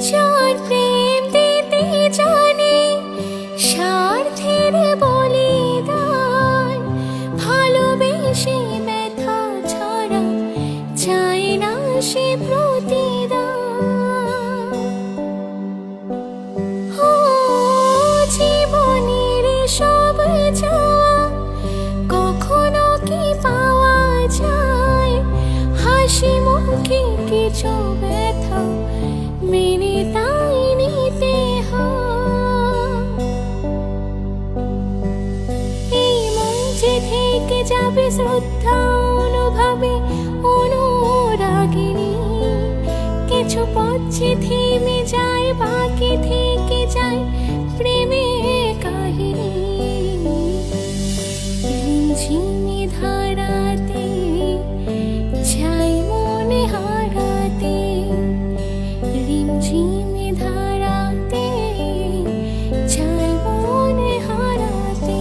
যার প্রেম দিতে জানে স্বার্থের বলিদান, ভালোবেসে ব্যথা ছাড়া চায় না সে প্রতিদান। ও জীবনের সব চাওয়া কখনো কি পাওয়া যায়? হাসি মুখে কিছু ব্যথা মেনে তাই নিতে হয়। এই মঞ্চে থেকে যাবে শ্রদ্ধা অনুভবে অনুরাগিনী, কিছু পথে থেমে যায়, বাকি থেকে যায় প্রেমের কাহিনী। ঝিমি ধারাতে চাই মনে হারাতে, রিমঝিমি ধারাতে চাই মনে হারাতে।